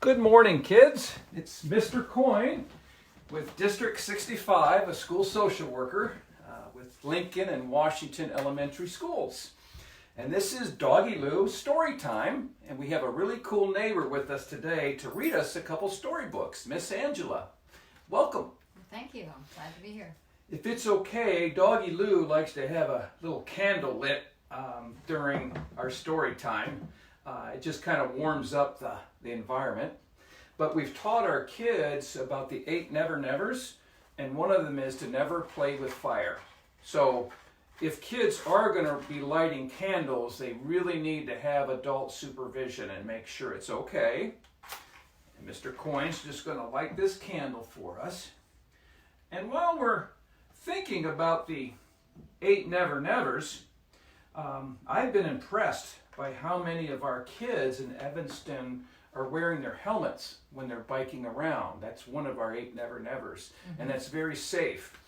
Good morning, kids. It's Mr. Coyne with District 65, a school social worker with Lincoln and Washington Elementary Schools. And this is Doggy Loo Storytime, and we have a really cool neighbor with us today to read us a couple storybooks. Miss Angela, welcome. Thank you. I'm glad to be here. If it's okay, Doggy Loo likes to have a little candle lit during our story time. It just kind of warms up the environment. But we've taught our kids about the 8 never-nevers, and one of them is to never play with fire. So if kids are going to be lighting candles, they really need to have adult supervision and make sure it's okay. And Mr. Coyne's just going to light this candle for us. And while we're thinking about the 8 never-nevers, I've been impressed by how many of our kids in Evanston are wearing their helmets when they're biking around. That's one of our 8 never-nevers, and that's very safe.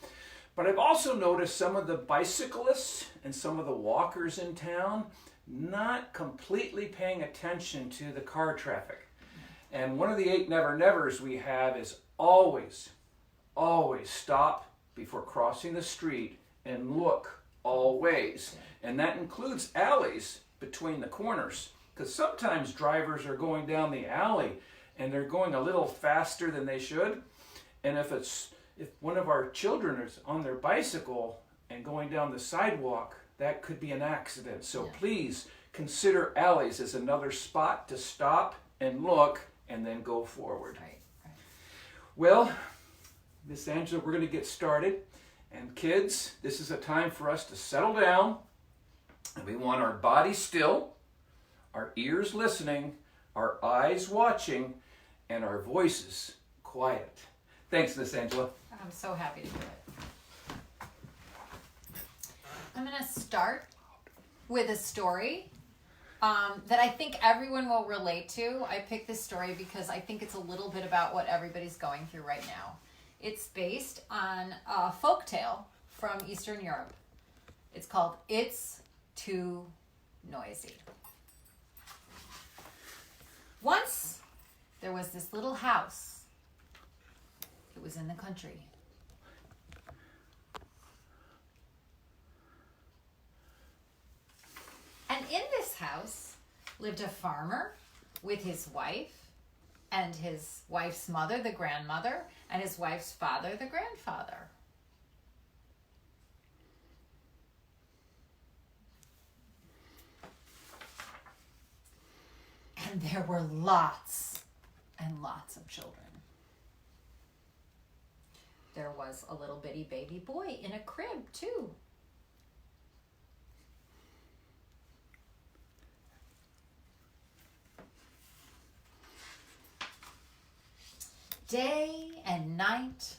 But I've also noticed some of the bicyclists and some of the walkers in town not completely paying attention to the car traffic. And one of the 8 never-nevers we have is always stop before crossing the street and look all ways. And that includes alleys between the corners, because sometimes drivers are going down the alley and they're going a little faster than they should. And if one of our children is on their bicycle and going down the sidewalk, that could be an accident. So please consider alleys as another spot to stop and look and then go forward. Right. Well, Miss Angela, we're going to get started. And kids, this is a time for us to settle down. And we want our body still, our ears listening, our eyes watching, and our voices quiet. Thanks, Miss Angela. I'm so happy to do it. I'm going to start with a story that I think everyone will relate to. I picked this story because I think it's a little bit about what everybody's going through right now. It's based on a folktale from Eastern Europe. It's called It's Too Noisy. Once, there was this little house. It was in the country. And in this house lived a farmer with his wife and his wife's mother, the grandmother, and his wife's father, the grandfather. And there were lots and lots of children. There was a little bitty baby boy in a crib, too. Day and night,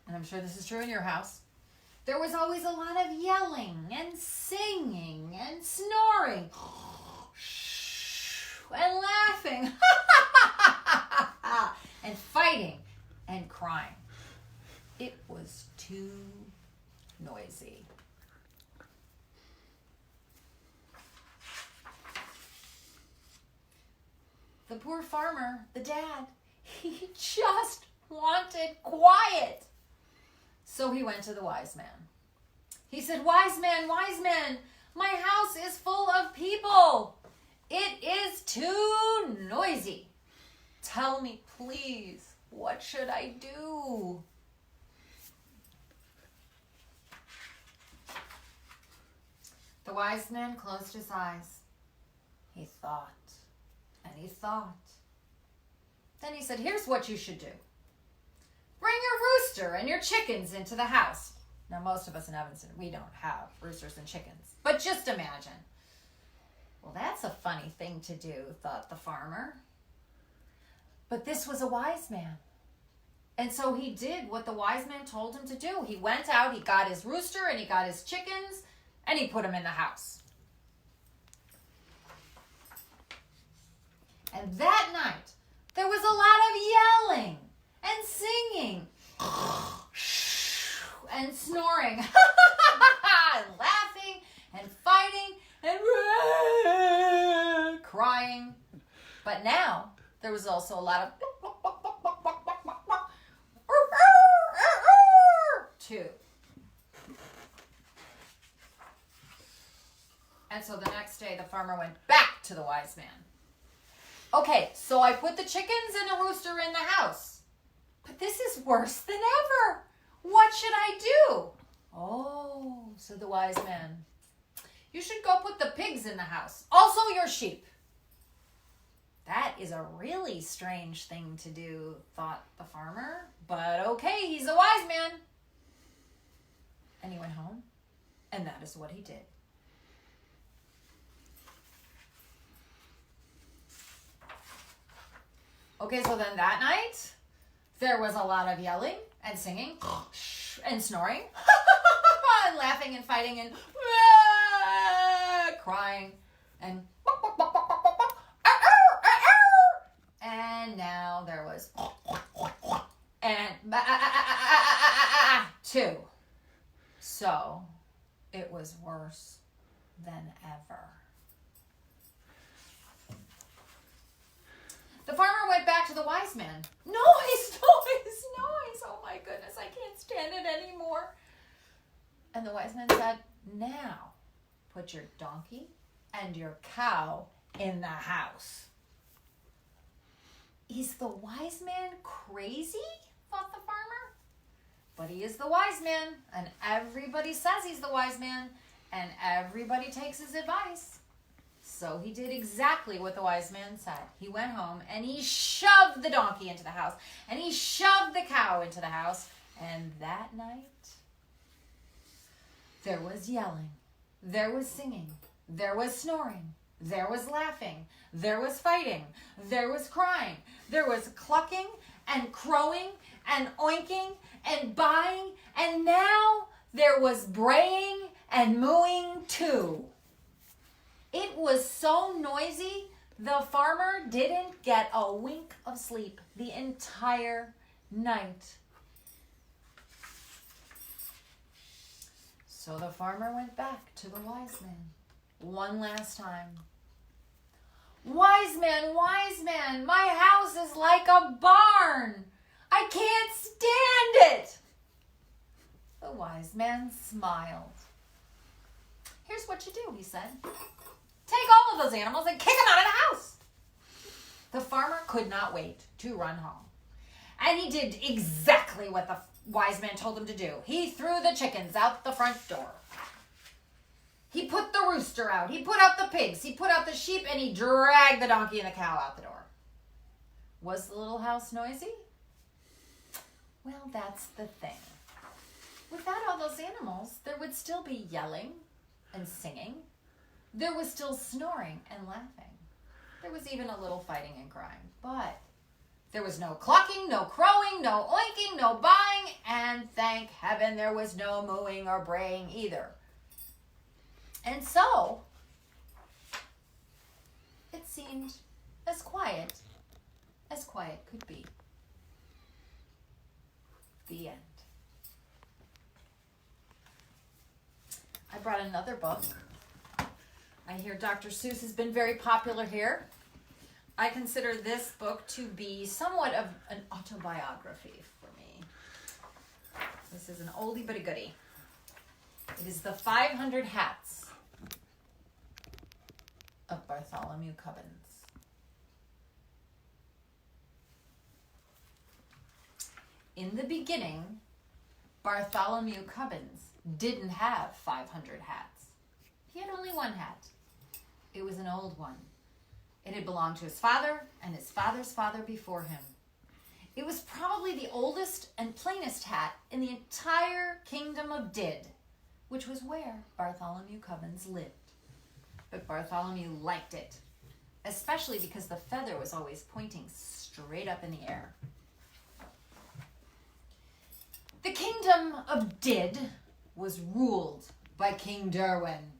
and I'm sure this is true in your house, there was always a lot of yelling and singing and snoring and laughing and fighting and crying. It was too noisy. The poor farmer, the dad, he just wanted quiet. So he went to the wise man. He said, wise man, my house is full of people. It is too noisy. Tell me, please, what should I do? The wise man closed his eyes. He thought, and he thought. Then he said, here's what you should do. Bring your rooster and your chickens into the house. Now, most of us in Evanston, we don't have roosters and chickens. But just imagine. Well, that's a funny thing to do, thought the farmer. But this was a wise man. And so he did what the wise man told him to do. He went out, he got his rooster and he got his chickens, and he put them in the house. And that night, there was a lot of yelling and singing and snoring and laughing and fighting and crying. But now There was also a lot of too. And so the next day, the farmer went back to the wise man. Okay, so I put the chickens and a rooster in the house. But this is worse than ever. What should I do? Oh, said the wise man. You should go put the pigs in the house. Also your sheep. That is a really strange thing to do, thought the farmer. But okay, he's a wise man. And he went home, and that is what he did. Okay, so then that night, there was a lot of yelling and singing and snoring and laughing and fighting and crying and now there was and two. So it was worse than ever. The farmer went back to the wise man. Noise, noise, noise. Oh my goodness, I can't stand it anymore. And the wise man said, now put your donkey and your cow in the house. Is the wise man crazy? Thought the farmer. But he is the wise man, and everybody says he's the wise man, and everybody takes his advice. So he did exactly what the wise man said. He went home and he shoved the donkey into the house and he shoved the cow into the house. And that night, there was yelling, there was singing, there was snoring, there was laughing, there was fighting, there was crying, there was clucking and crowing and oinking and baaing, and now there was braying and mooing too. It was so noisy, the farmer didn't get a wink of sleep the entire night. So the farmer went back to the wise man one last time. Wise man, my house is like a barn. I can't stand it. The wise man smiled. Here's what you do, he said. Take all of those animals and kick them out of the house. The farmer could not wait to run home. And he did exactly what the wise man told him to do. He threw the chickens out the front door. He put the rooster out. He put out the pigs. He put out the sheep, and he dragged the donkey and the cow out the door. Was the little house noisy? Well, that's the thing. Without all those animals, there would still be yelling and singing. There was still snoring and laughing. There was even a little fighting and crying. But there was no clucking, no crowing, no oinking, no baaing, and thank heaven there was no mooing or braying either. And so, it seemed as quiet could be. The end. I brought another book. I hear Dr. Seuss has been very popular here. I consider this book to be somewhat of an autobiography for me. This is an oldie but a goodie. It is The 500 Hats of Bartholomew Cubbins. In the beginning, Bartholomew Cubbins didn't have 500 hats. He had only one hat. It was an old one. It had belonged to his father and his father's father before him. It was probably the oldest and plainest hat in the entire kingdom of Did, which was where Bartholomew Cubbins lived. But Bartholomew liked it, especially because the feather was always pointing straight up in the air. The kingdom of Did was ruled by King Derwin.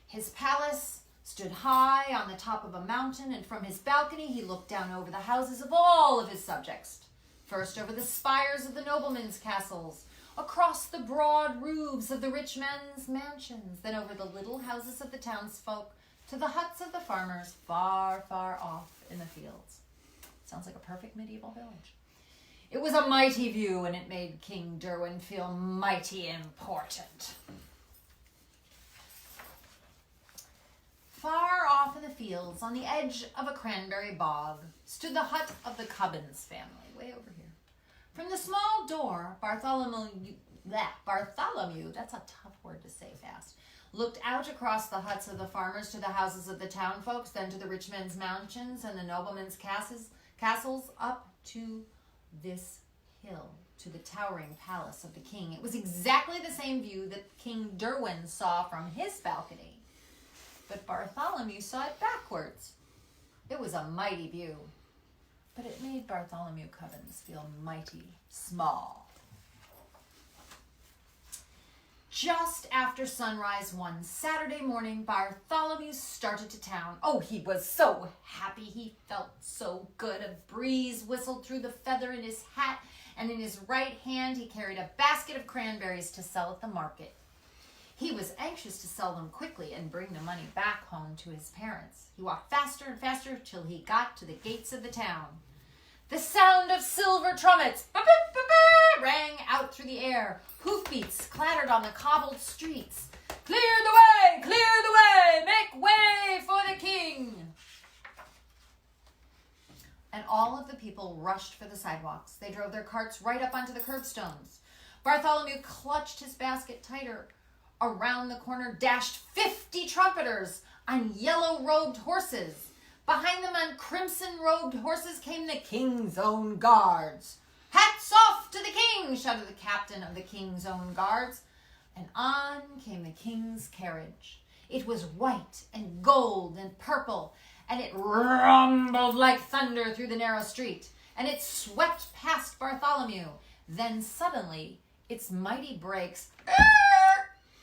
His palace stood high on the top of a mountain, and from his balcony he looked down over the houses of all of his subjects. First over the spires of the noblemen's castles, across the broad roofs of the rich men's mansions, then over the little houses of the townsfolk, to the huts of the farmers far, far off in the fields. Sounds like a perfect medieval village. It was a mighty view, and it made King Derwin feel mighty important. Far off in the fields, on the edge of a cranberry bog, stood the hut of the Cubbins family, way over here. From the small door, Bartholomew, that's a tough word to say fast, looked out across the huts of the farmers to the houses of the town folks, then to the rich men's mansions and the noblemen's castles, up to this hill, to the towering palace of the king. It was exactly the same view that King Derwin saw from his balcony. But Bartholomew saw it backwards. It was a mighty view, but it made Bartholomew Cubbins feel mighty small. Just after sunrise one Saturday morning, Bartholomew started to town. Oh, he was so happy. He felt so good. A breeze whistled through the feather in his hat, and in his right hand he carried a basket of cranberries to sell at the market. He was anxious to sell them quickly and bring the money back home to his parents. He walked faster and faster till he got to the gates of the town. The sound of silver trumpets rang out through the air. Hoofbeats clattered on the cobbled streets. Clear the way! Clear the way! Make way for the king! And all of the people rushed for the sidewalks. They drove their carts right up onto the curbstones. Bartholomew clutched his basket tighter. Around the corner dashed 50 trumpeters on yellow-robed horses. Behind them on crimson-robed horses came the king's own guards. Hats off to the king, shouted the captain of the king's own guards. And on came the king's carriage. It was white and gold and purple, and it rumbled like thunder through the narrow street, and it swept past Bartholomew. Then suddenly, its mighty brakes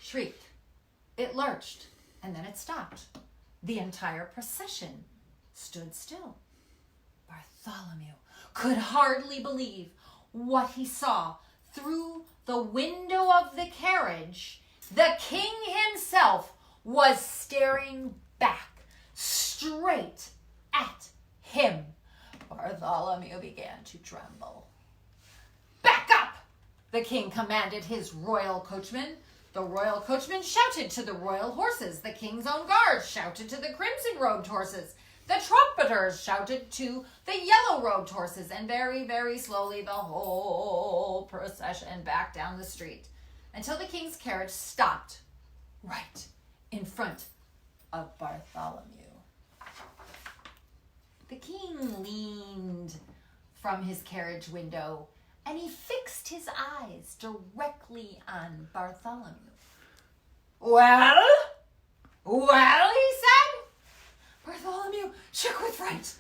shrieked. It lurched, and then it stopped. The entire procession stood still. Bartholomew could hardly believe what he saw. Through the window of the carriage, the king himself was staring back, straight at him. Bartholomew began to tremble. Back up, the king commanded his royal coachman. The royal coachman shouted to the royal horses. The king's own guards shouted to the crimson-robed horses. The trumpeters shouted to the yellow-robed horses, and very, very slowly the whole procession backed down the street until the king's carriage stopped right in front of Bartholomew. The king leaned from his carriage window, and he fixed his eyes directly on Bartholomew. Well, he said. Bartholomew shook with fright.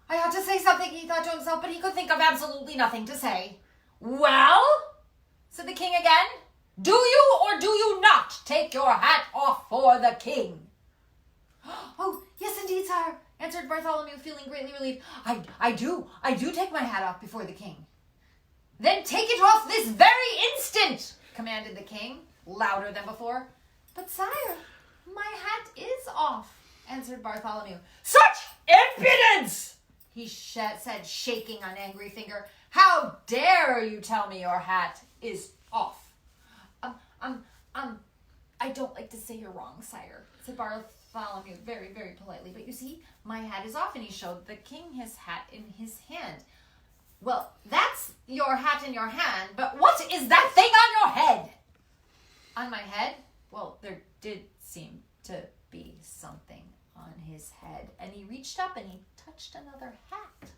I ought to say something, he thought to himself, but he could think of absolutely nothing to say. Well, said the king again, do you or do you not take your hat off for the king? Oh, yes, indeed, sire, answered Bartholomew, feeling greatly relieved. I do take my hat off before the king. Then take it off this very instant, commanded the king, louder than before. But sire, my hat is off, answered Bartholomew. Such impudence, he said, shaking an angry finger. How dare you tell me your hat is off? I don't like to say you're wrong, sire, said Bartholomew very, very politely. But you see, my hat is off, and he showed the king his hat in his hand. Well, that's your hat in your hand, but what is that thing on your head? On my head? Well, there did seem to be something on his head, and he reached up and he touched another hat.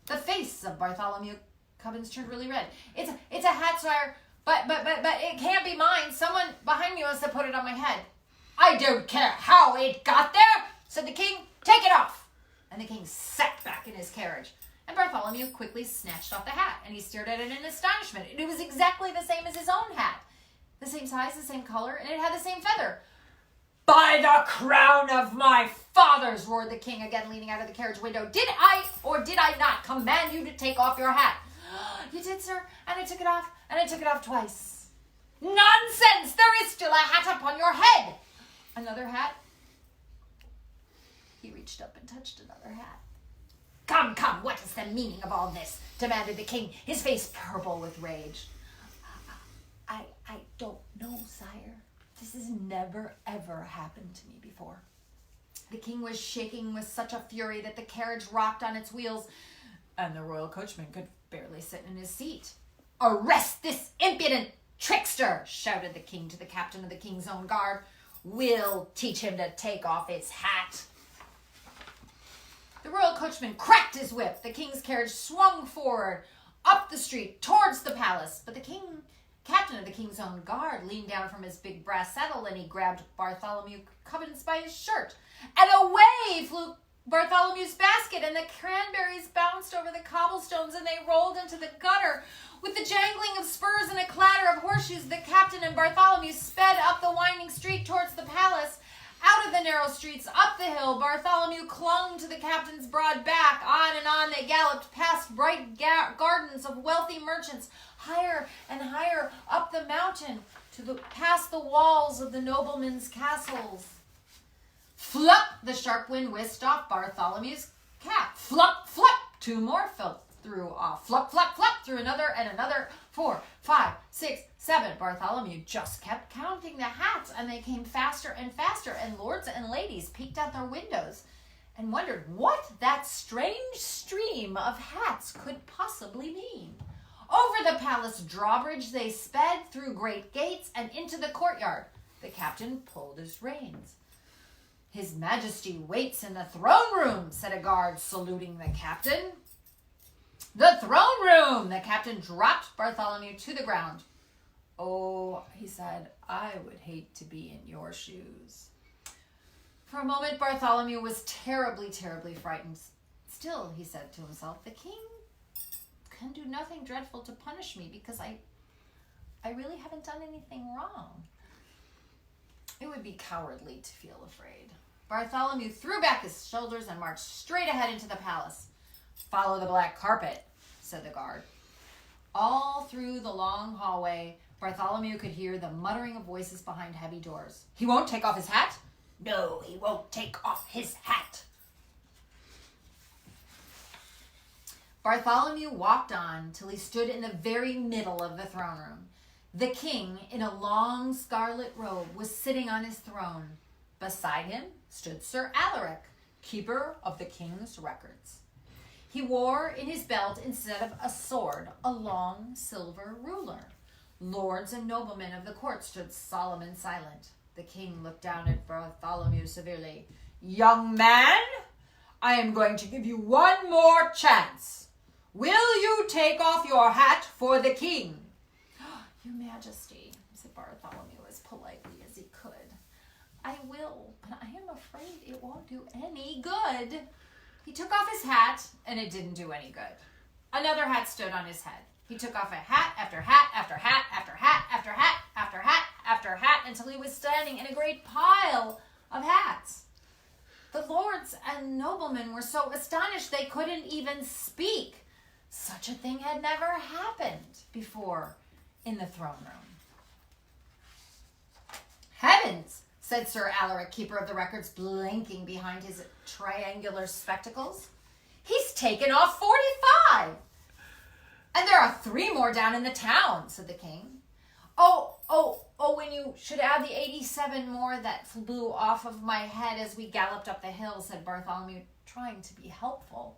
The face of Bartholomew Cubbins turned really red. It's a hat, sire, but it can't be mine. Someone behind me must have put it on my head. I don't care how it got there, said the king. Take it off. And the king sat back in his carriage. And Bartholomew quickly snatched off the hat, and he stared at it in astonishment. It was exactly the same as his own hat. The same size, the same color, and it had the same feather. By the crown of my fathers, roared the king again, leaning out of the carriage window. Did I or did I not command you to take off your hat? You did, sir, and I took it off, and I took it off twice. Nonsense! There is still a hat upon your head. Another hat? He reached up and touched another hat. Come, come, what is the meaning of all this? Demanded the king, his face purple with rage. I don't know, sire. This has never, ever happened to me before. The king was shaking with such a fury that the carriage rocked on its wheels, and the royal coachman could barely sit in his seat. Arrest this impudent trickster, shouted the king to the captain of the king's own guard. We'll teach him to take off his hat. The royal coachman cracked his whip. The king's carriage swung forward, up the street, towards the palace. But the captain of the king's own guard leaned down from his big brass saddle and he grabbed Bartholomew Cubbins by his shirt. And away flew Bartholomew's basket, and the cranberries bounced over the cobblestones and they rolled into the gutter. With the jangling of spurs and a clatter of horseshoes, the captain and Bartholomew sped up the winding street towards the palace. Out of the narrow streets, up the hill, Bartholomew clung to the captain's broad back. On and on they galloped, past bright gardens of wealthy merchants, higher and higher up the mountain, past the walls of the noblemen's castles. Flup! The sharp wind whisked off Bartholomew's cap. Flup, flup! 2 more flew off. Flup, flup, flup! Through another and another. 4, 5, 6, 7. Bartholomew just kept counting the hats, and they came faster and faster, and lords and ladies peeked out their windows and wondered what that strange stream of hats could possibly mean. Over the palace drawbridge they sped, through great gates and into the courtyard. The captain pulled his reins. His Majesty waits in the throne room, said a guard, saluting the captain. The throne room! The captain dropped Bartholomew to the ground. Oh, he said, I would hate to be in your shoes. For a moment, Bartholomew was terribly, terribly frightened. Still, he said to himself, the king can do nothing dreadful to punish me because I really haven't done anything wrong. It would be cowardly to feel afraid. Bartholomew threw back his shoulders and marched straight ahead into the palace. Follow the black carpet, said the guard. All through the long hallway, Bartholomew could hear the muttering of voices behind heavy doors. He won't take off his hat? No, he won't take off his hat. Bartholomew walked on till he stood in the very middle of the throne room. The king, in a long scarlet robe, was sitting on his throne. Beside him stood Sir Alaric, keeper of the king's records. He wore in his belt, instead of a sword, a long silver ruler. Lords and noblemen of the court stood solemn and silent. The king looked down at Bartholomew severely. Young man, I am going to give you one more chance. Will you take off your hat for the king? Your Majesty, said Bartholomew as politely as he could. I will, but I am afraid it won't do any good. He took off his hat, and it didn't do any good. Another hat stood on his head. He took off a hat after hat after hat after hat after hat after hat after hat until he was standing in a great pile of hats. The lords and noblemen were so astonished they couldn't even speak. Such a thing had never happened before in the throne room. Heavens, said Sir Alaric, keeper of the records, blinking behind his triangular spectacles. He's taken off 45. And there are 3 more down in the town, said the king. Oh, when you should add the 87 more that flew off of my head as we galloped up the hill, said Bartholomew, trying to be helpful.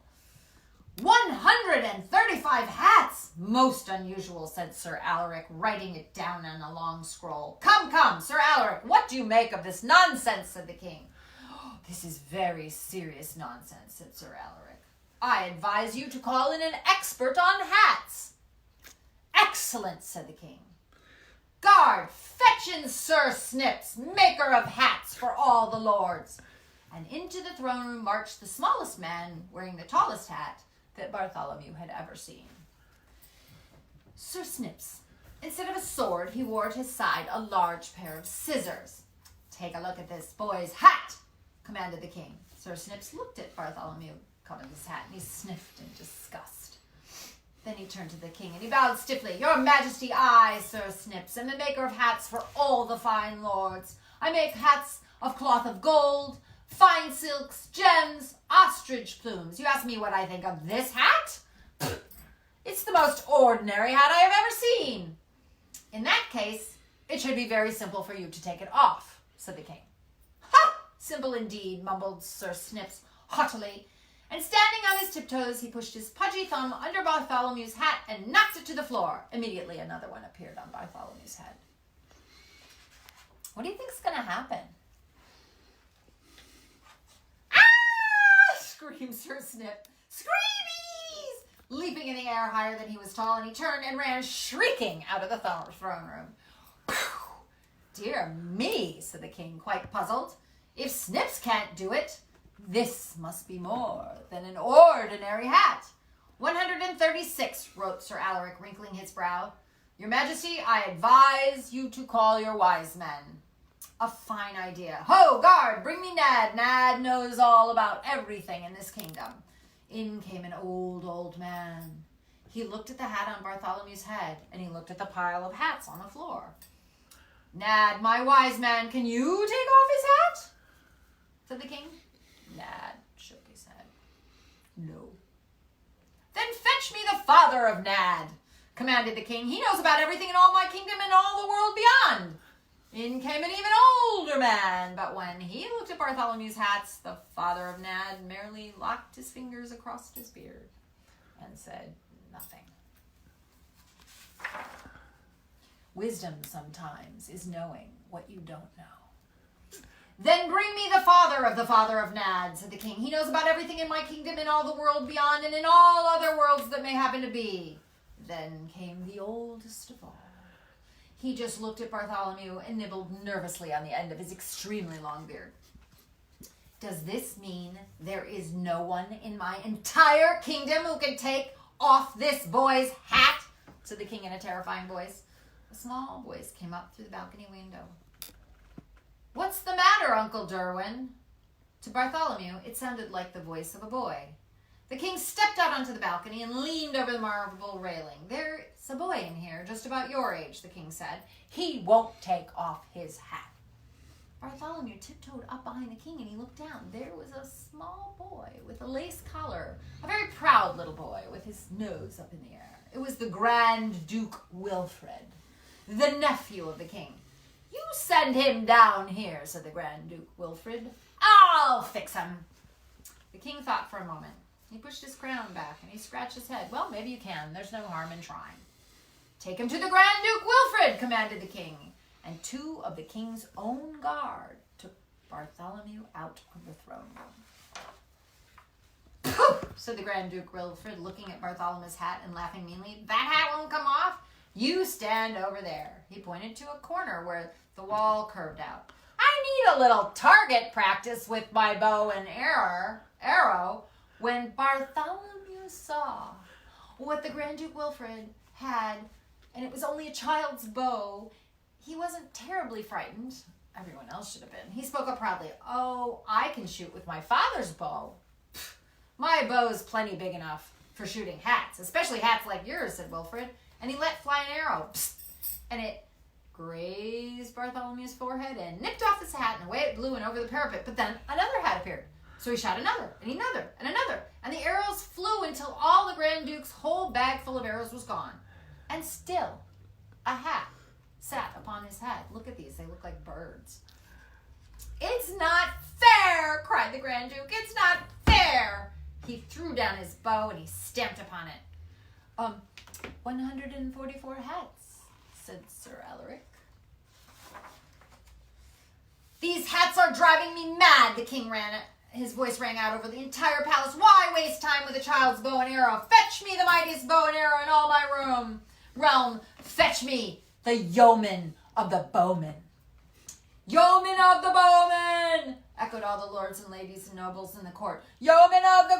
135 hats! Most unusual, said Sir Alaric, writing it down on a long scroll. Come, Sir Alaric, what do you make of this nonsense, said the king. This is very serious nonsense, said Sir Alaric. I advise you to call in an expert on hats. Excellent, said the king. Guard, fetch in Sir Snips, maker of hats for all the lords. And into the throne room marched the smallest man wearing the tallest hat that Bartholomew had ever seen. Sir Snips, instead of a sword, he wore at his side a large pair of scissors. Take a look at this boy's hat, commanded the king. Sir Snips looked at Bartholomew Cubbins' hat and he sniffed in disgust. Then he turned to the king and he bowed stiffly. Your Majesty, I, Sir Snips, am the maker of hats for all the fine lords. I make hats of cloth of gold, fine silks, gems, ostrich plumes. You ask me what I think of this hat? It's the most ordinary hat I have ever seen. In that case, it should be very simple for you to take it off, said the king. Ha! Simple indeed, mumbled Sir Snips haughtily, and standing on his tiptoes, he pushed his pudgy thumb under Bartholomew's hat and knocked it to the floor. Immediately, another one appeared on Bartholomew's head. What do you think's going to happen? Ah! Screamed Sir Snip. Screamies! Leaping in the air higher than he was tall, and he turned and ran shrieking out of the throne room. Dear me, said the king, quite puzzled. If Snips can't do it, this must be more than an ordinary hat. 136, wrote Sir Alaric, wrinkling his brow. Your Majesty, I advise you to call your wise men. A fine idea. Ho, guard, bring me Nad. Nad knows all about everything in this kingdom. In came an old man. He looked at the hat on Bartholomew's head, and he looked at the pile of hats on the floor. Nad, my wise man, can you take off his hat? Said the king. Nad shook his head. No. Then fetch me the father of Nad, commanded the king. He knows about everything in all my kingdom and all the world beyond. In came an even older man, but when he looked at Bartholomew's hats, the father of Nad merely locked his fingers across his beard and said nothing. Wisdom sometimes is knowing what you don't know. Then bring me the father of Nad, said the king. He knows about everything in my kingdom and all the world beyond and in all other worlds that may happen to be. Then came the oldest of all. He just looked at Bartholomew and nibbled nervously on the end of his extremely long beard. Does this mean there is no one in my entire kingdom who can take off this boy's hat? Said the king in a terrifying voice. A small voice came up through the balcony window. What's the matter, Uncle Derwin? To Bartholomew, it sounded like the voice of a boy. The king stepped out onto the balcony and leaned over the marble railing. There's a boy in here, just about your age, the king said. He won't take off his hat. Bartholomew tiptoed up behind the king and he looked down. There was a small boy with a lace collar, a very proud little boy with his nose up in the air. It was the Grand Duke Wilfred, the nephew of the king. You send him down here, said the Grand Duke Wilfred. I'll fix him. The king thought for a moment. He pushed his crown back and he scratched his head. Well, maybe you can. There's no harm in trying. Take him to the Grand Duke Wilfred, commanded the king. And two of the king's own guard took Bartholomew out of the throne room. Pooh, said the Grand Duke Wilfred, looking at Bartholomew's hat and laughing meanly. That hat won't come off. You stand over there. He pointed to a corner where the wall curved out. I need a little target practice with my bow and arrow. When Bartholomew saw what the Grand Duke Wilfred had, and it was only a child's bow, he wasn't terribly frightened. Everyone else should have been. He spoke up proudly. Oh, I can shoot with my father's bow. Pfft, my bow's plenty big enough for shooting hats, especially hats like yours, said Wilfred. And he let fly an arrow, psst, and it grazed Bartholomew's forehead and nipped off his hat, and away it blew and over the parapet. But then another hat appeared. So he shot another, and another, and another, and the arrows flew until all the Grand Duke's whole bag full of arrows was gone. And still, a hat sat upon his head. Look at these, they look like birds. It's not fair, cried the Grand Duke. It's not fair. He threw down his bow and he stamped upon it. 144 hats, said Sir Alaric. These hats are driving me mad, the king ran. His voice rang out over the entire palace. Why waste time with a child's bow and arrow? Fetch me the mightiest bow and arrow in all my realm. Fetch me the yeoman of the bowmen. Yeoman of the bowmen, echoed all the lords and ladies and nobles in the court. Yeoman of the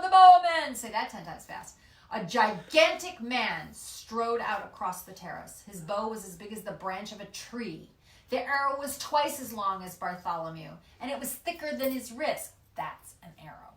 bowmen. Say that 10 times fast. A gigantic man strode out across the terrace. His bow was as big as the branch of a tree. The arrow was twice as long as Bartholomew, and it was thicker than his wrist. That's an arrow.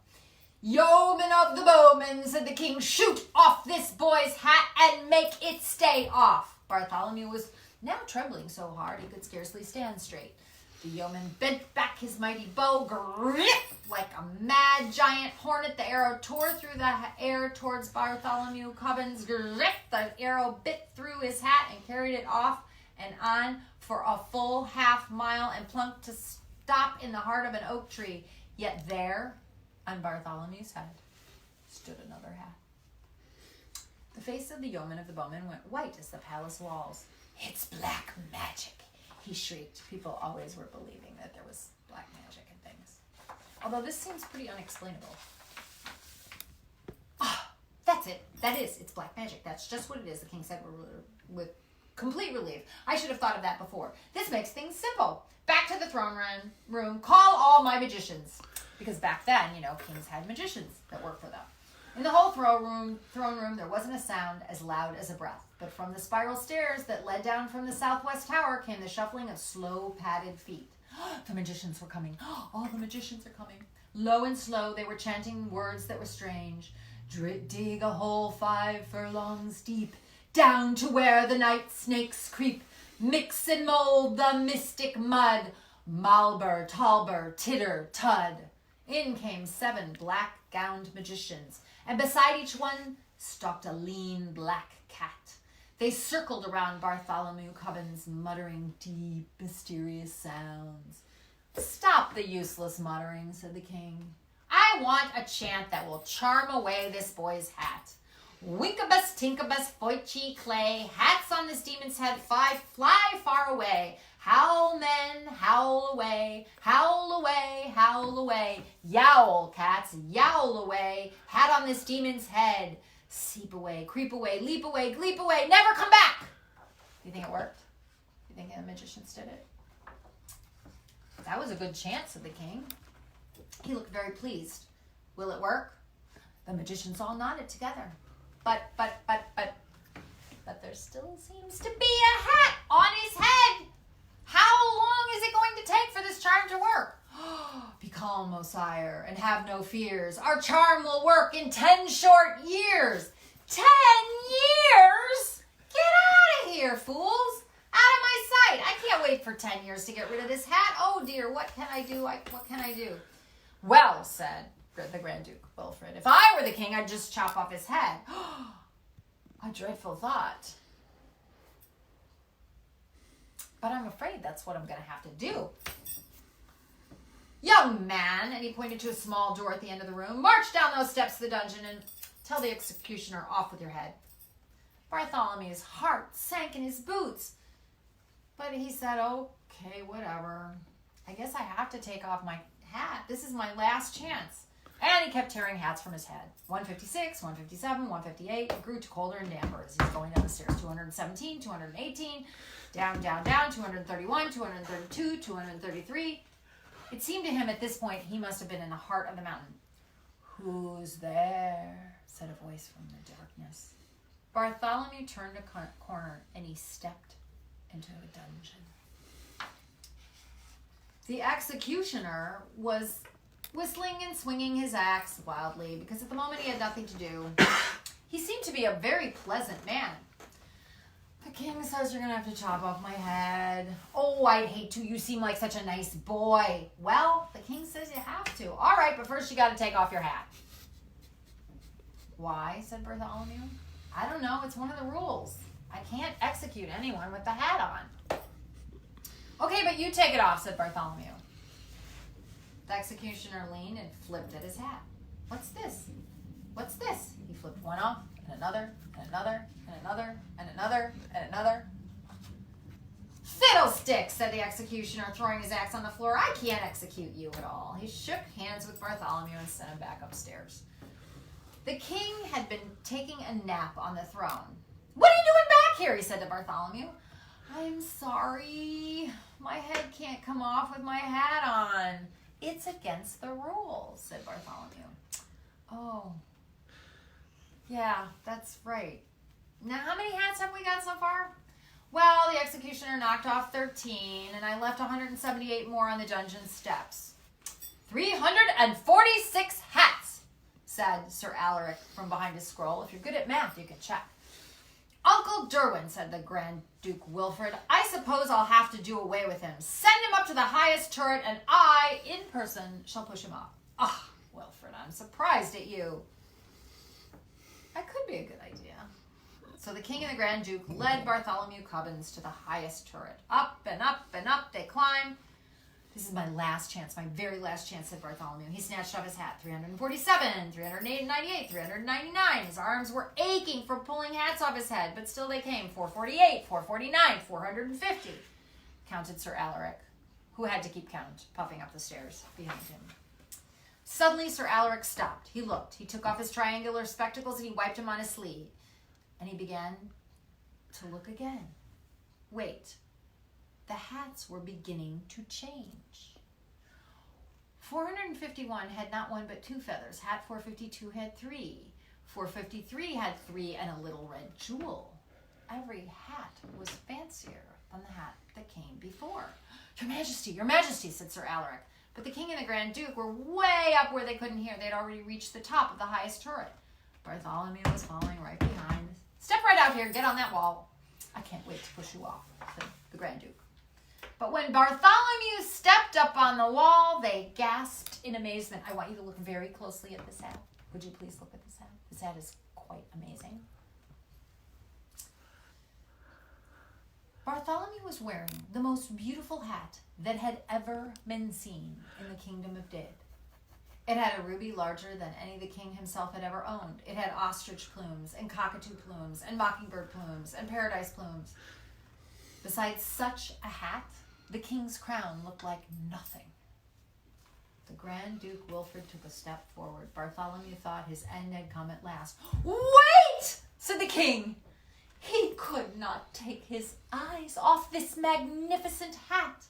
Yeoman of the bowmen, said the king, shoot off this boy's hat and make it stay off. Bartholomew was now trembling so hard he could scarcely stand straight. The yeoman bent back his mighty bow, gripped like a mad giant hornet. The arrow tore through the air towards Bartholomew Cubbins. Gripped, the arrow bit through his hat and carried it off and on for a full half mile and plunked to stop in the heart of an oak tree. Yet there, on Bartholomew's head, stood another hat. The face of the yeoman of the bowmen went white as the palace walls. "It's black magic," he shrieked. People always were believing that there was black magic and things. Although this seems pretty unexplainable. Ah, that's it. It's black magic. That's just what it is, the king said with complete relief. I should have thought of that before. This makes things simple. Back to the throne room. Call all my magicians. Because back then, kings had magicians that worked for them. In the whole throne room, there wasn't a sound as loud as a breath. But from the spiral stairs that led down from the southwest tower came the shuffling of slow, padded feet. The magicians were coming. All the magicians are coming. Low and slow, they were chanting words that were strange. Dig a hole 5 furlongs deep, down to where the night snakes creep. Mix and mold the mystic mud. Malber, Talber, Titter, Tud. In came 7 black-gowned magicians, and beside each one stalked a lean black cat. They circled around Bartholomew Cubbins, muttering deep, mysterious sounds. "Stop the useless muttering," said the king. "I want a chant that will charm away this boy's hat. Winkabus, tinkabus, foichi, clay, hats on this demon's head, fly far away. Howl, men, howl away, howl away, howl away. Yowl, cats, yowl away, hat on this demon's head. Seep away, creep away, leap away, gleep away, never come back." Do you think it worked? Do you think the magicians did it? "That was a good chant," said the king. He looked very pleased. "Will it work?" The magicians all nodded together. But there still seems to be a hat on his head. How long is it going to take for this charm to work? "Be calm, O sire, and have no fears. Our charm will work in 10 short years. 10 years? Get out of here, fools. Out of my sight. I can't wait for 10 years to get rid of this hat. Oh dear, what can I do? What can I do?" "Well," said the Grand Duke Wilfred, "if I were the king, I'd just chop off his head." A dreadful thought. "But I'm afraid that's what I'm going to have to do." "Young man," and he pointed to a small door at the end of the room, "march down those steps to the dungeon and tell the executioner off with your head." Bartholomew's heart sank in his boots. But he said, "Okay, whatever. I guess I have to take off my hat. This is my last chance." And he kept tearing hats from his head. 156, 157, 158. It grew colder and damper as he was going down the stairs. 217, 218, down, 231, 232, 233. It seemed to him at this point he must have been in the heart of the mountain. "Who's there?" said a voice from the darkness. Bartholomew turned a corner and he stepped into a dungeon. The executioner was whistling and swinging his axe wildly because at the moment he had nothing to do. He seemed to be a very pleasant man. "The king says you're going to have to chop off my head." "Oh, I'd hate to. You seem like such a nice boy." "Well, the king says you have to." "All right, but first you got to take off your hat." "Why?" said Bartholomew. "I don't know. It's one of the rules. I can't execute anyone with the hat on." "Okay, but you take it off," said Bartholomew. The executioner leaned and flipped at his hat. "What's this? What's this?" He flipped one off, and another, and another, and another, and another, and another. "Fiddlesticks," said the executioner, throwing his axe on the floor. "I can't execute you at all." He shook hands with Bartholomew and sent him back upstairs. The king had been taking a nap on the throne. "What are you doing back here?" he said to Bartholomew. "I'm sorry. My head can't come off with my hat on. It's against the rules," said Bartholomew. "Oh, yeah, that's right. Now, how many hats have we got so far?" "Well, the executioner knocked off 13, and I left 178 more on the dungeon steps." 346 hats, said Sir Alaric from behind his scroll. If you're good at math, you can check. "I'll Uncle Derwin, said the Grand Duke Wilfred. I suppose I'll have to do away with him. Send him up to the highest turret, and I, in person, shall push him off. Ah, Wilfred, I'm surprised at you. That could be a good idea. So the king and the Grand Duke led Bartholomew Cubbins to the highest turret. Up and up and up they climbed. This is my last chance, my very last chance, said Bartholomew. He snatched off his hat. 347, 398, 399. His arms were aching from pulling hats off his head, but still they came. 448, 449, 450, counted Sir Alaric, who had to keep count, puffing up the stairs behind him. Suddenly, Sir Alaric stopped. He looked. He took off his triangular spectacles and he wiped them on his sleeve. And he began to look again. Wait. The hats were beginning to change. 451 had not one but 2 feathers. Hat 452 had 3. 453 had 3 and a little red jewel. Every hat was fancier than the hat that came before. Your Majesty, said Sir Alaric. But the king and the Grand Duke were way up where they couldn't hear. They had already reached the top of the highest turret. Bartholomew was following right behind. Step right out here, get on that wall. I can't wait to push you off, said the Grand Duke. But when Bartholomew stepped up on the wall, they gasped in amazement. I want you to look very closely at this hat. Would you please look at this hat? This hat is quite amazing. Bartholomew was wearing the most beautiful hat that had ever been seen in the kingdom of Did. It had a ruby larger than any the king himself had ever owned. It had ostrich plumes and cockatoo plumes and mockingbird plumes and paradise plumes. Besides such a hat, the king's crown looked like nothing. The Grand Duke Wilfred took a step forward. Bartholomew thought his end had come at last. Wait, said the king. He could not take his eyes off this magnificent hat.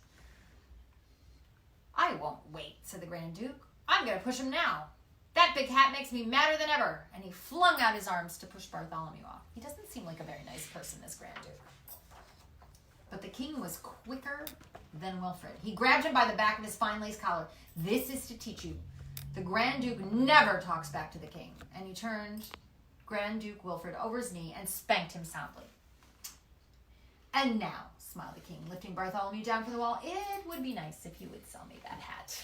I won't wait, said the Grand Duke. I'm going to push him now. That big hat makes me madder than ever. And he flung out his arms to push Bartholomew off. He doesn't seem like a very nice person, this Grand Duke. But the king was quicker than Wilfred. He grabbed him by the back of his fine lace collar. This is to teach you. The Grand Duke never talks back to the king. And he turned Grand Duke Wilfred over his knee and spanked him soundly. And now, smiled the king, lifting Bartholomew down from the wall, it would be nice if you would sell me that hat.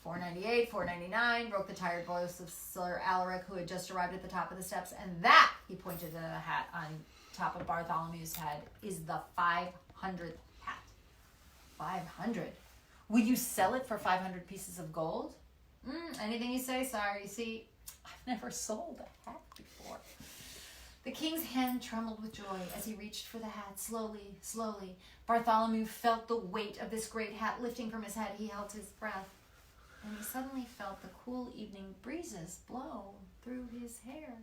498, 499, broke the tired voice of Sir Alaric, who had just arrived at the top of the steps. And that, he pointed at a hat on top of Bartholomew's head, is the 500th hat. 500? Will you sell it for 500 pieces of gold? Anything you say, sire. You see, I've never sold a hat before. The king's hand trembled with joy as he reached for the hat. Slowly, slowly, Bartholomew felt the weight of this great hat lifting from his head. He held his breath, and he suddenly felt the cool evening breezes blow through his hair.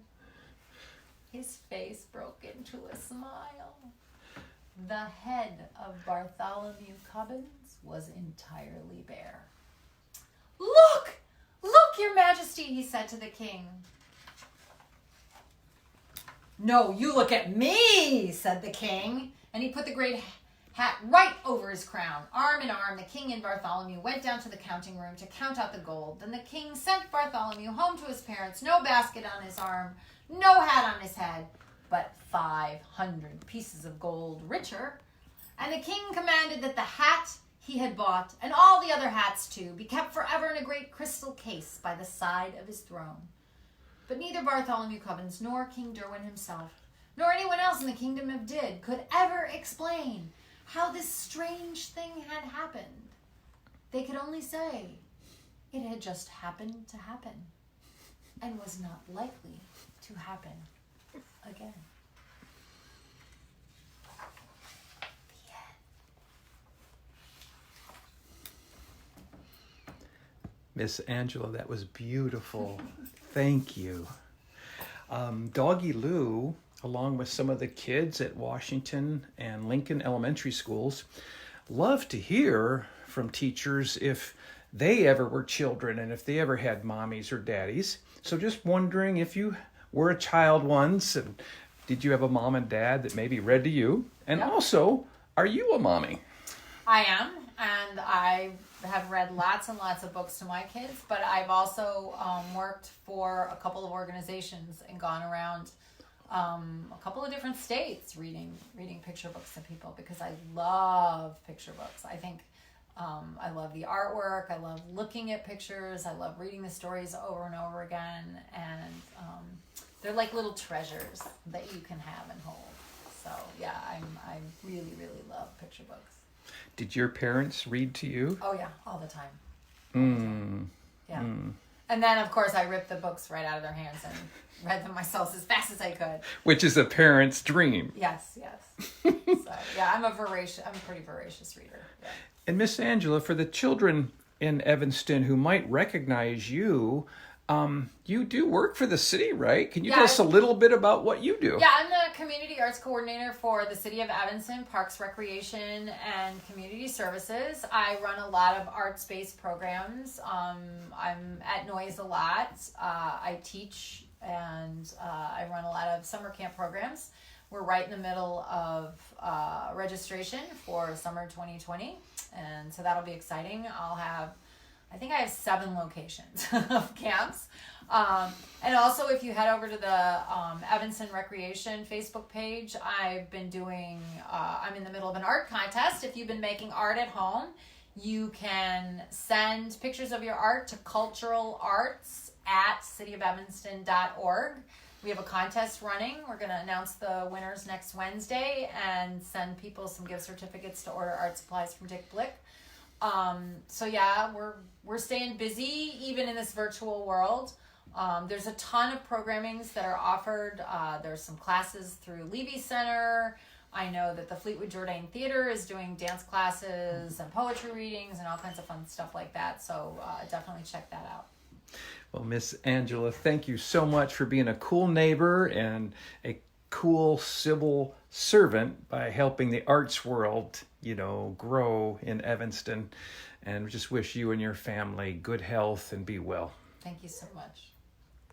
His face broke into a smile. The head of Bartholomew Cubbins was entirely bare. Look! Look, your majesty, he said to the king. No, you look at me, said the king. And he put the great hat right over his crown. Arm in arm, the king and Bartholomew went down to the counting room to count out the gold. Then the king sent Bartholomew home to his parents, no basket on his arm, no hat on his head, but 500 pieces of gold richer. And the king commanded that the hat he had bought, and all the other hats too, be kept forever in a great crystal case by the side of his throne. But neither Bartholomew Cubbins, nor King Derwin himself, nor anyone else in the kingdom of Did could ever explain how this strange thing had happened. They could only say it had just happened to happen and was not likely to happen again. The end. Miss Angela, that was beautiful. Thank you. Doggy Loo, along with some of the kids at Washington and Lincoln elementary schools, love to hear from teachers if they ever were children and if they ever had mommies or daddies. So just wondering if you were a child once, and did you have a mom and dad that maybe read to you? And Yep. Also, are you a mommy? I am, and I have read lots and lots of books to my kids, but I've also worked for a couple of organizations and gone around a couple of different states reading picture books to people because I love picture books. I think I love the artwork. I love looking at pictures. I love reading the stories over and over again. And they're like little treasures that you can have and hold. So yeah, I really, really love picture books. Did your parents read to you? Oh yeah, all the time. Yeah. And then of course I ripped the books right out of their hands and read them myself as fast as I could. Which is a parent's dream. Yes. So yeah, I'm a pretty voracious reader. Yeah. And Miss Angela, for the children in Evanston who might recognize you, you do work for the city, right? Can you tell us a little bit about what you do? Yeah, I'm the Community Arts Coordinator for the City of Evanston, Parks, Recreation, and Community Services. I run a lot of arts-based programs. I'm at Noise a lot. I teach, and I run a lot of summer camp programs. We're right in the middle of registration for summer 2020, and so that'll be exciting. I think I have 7 locations of camps. And also, if you head over to the Evanston Recreation Facebook page, I've been doing, I'm in the middle of an art contest. If you've been making art at home, you can send pictures of your art to culturalarts@cityofevanston.org. We have a contest running. We're going to announce the winners next Wednesday and send people some gift certificates to order art supplies from Dick Blick. So yeah, we're staying busy even in this virtual world. There's a ton of programmings that are offered. There's some classes through Levy Center. I know that the Fleetwood Jourdain Theater is doing dance classes and poetry readings and all kinds of fun stuff like that. So definitely check that out. Well, Miss Angela, thank you so much for being a cool neighbor and a cool civil servant by helping the arts world, grow in Evanston. And just wish you and your family good health and be well. Thank you so much.